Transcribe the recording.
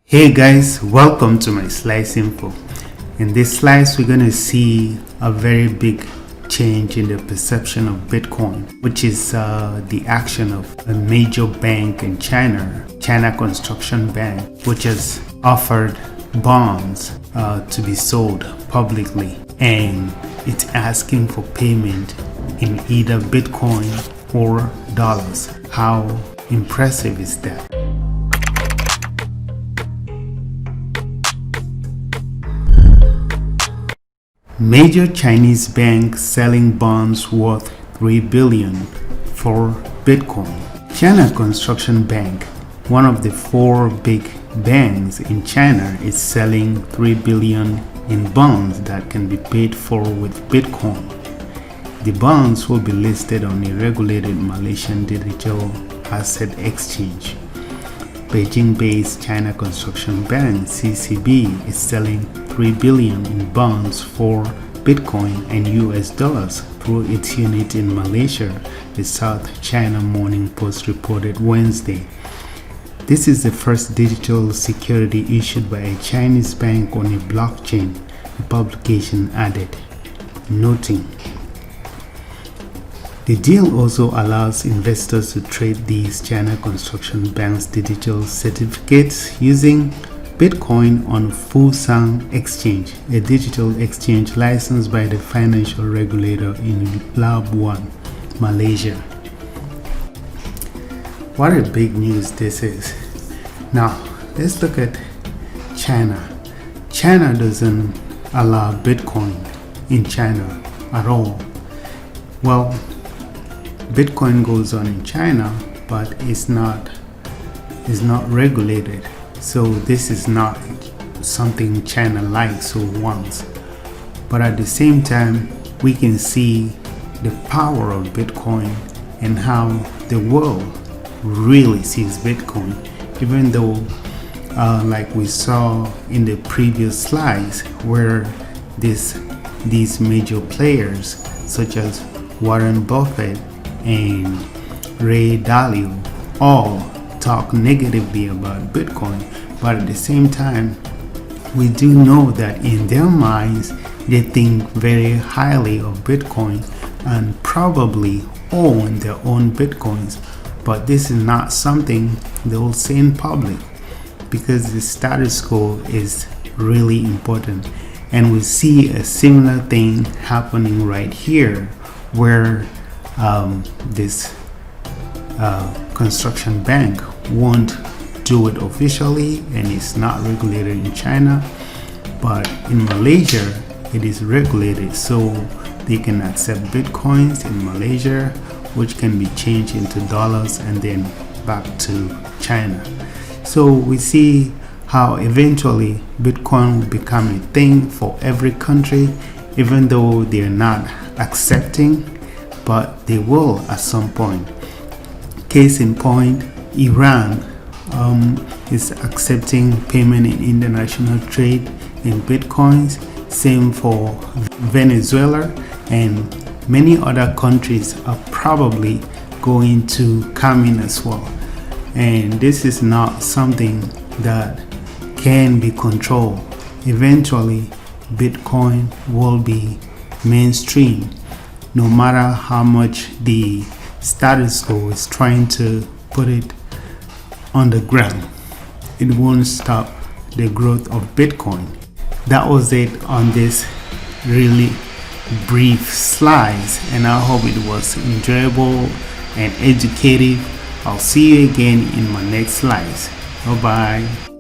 Hey guys, welcome to my slice info. In this slice we're going to see a very big change in the perception of Bitcoin, which is the action of a major bank in China Construction Bank, which has offered bonds to be sold publicly, and it's asking for payment in either Bitcoin or dollars. How impressive is that? Major Chinese bank selling bonds worth 3 billion for Bitcoin. China Construction Bank, one of the 4 big banks in China, is selling 3 billion in bonds that can be paid for with Bitcoin. The bonds will be listed on a regulated Malaysian digital asset exchange. Beijing-based China Construction Bank (CCB) is selling 3 billion in bonds for Bitcoin and US dollars through its unit in Malaysia, the South China Morning Post reported Wednesday. This is the first digital security issued by a Chinese bank on a blockchain, the publication added, noting the deal also allows investors to trade these China Construction Bank's digital certificates using Bitcoin on Fusang Exchange, a digital exchange licensed by the financial regulator in Labuan, Malaysia. What a big news this is. Now, let's look at China. China doesn't allow Bitcoin in China at all. Well, Bitcoin goes on in China, but it's not regulated. So this is not something China likes or wants. But at the same time, we can see the power of Bitcoin and how the world really sees Bitcoin, even though like we saw in the previous slides, where these major players such as Warren Buffett and Ray Dalio all talk negatively about Bitcoin, but at the same time we do know that in their minds they think very highly of Bitcoin and probably own their own Bitcoins, but this is not something they will say in public because the status quo is really important. And we see a similar thing happening right here, where this construction bank won't do it officially and it's not regulated in China, but in Malaysia it is regulated, so they can accept Bitcoins in Malaysia, which can be changed into dollars and then back to China. So we see how eventually Bitcoin will become a thing for every country, even though they're not accepting, but they will at some point. Case in point, Iran is accepting payment in international trade in Bitcoins. Same for Venezuela, and many other countries are probably going to come in as well. And this is not something that can be controlled. Eventually, Bitcoin will be mainstream, no matter how much the status quo is trying to put it on the ground. It won't stop the growth of Bitcoin. That was it on this really brief slides, and I hope it was enjoyable and educative. I'll see you again in my next slides. Bye bye.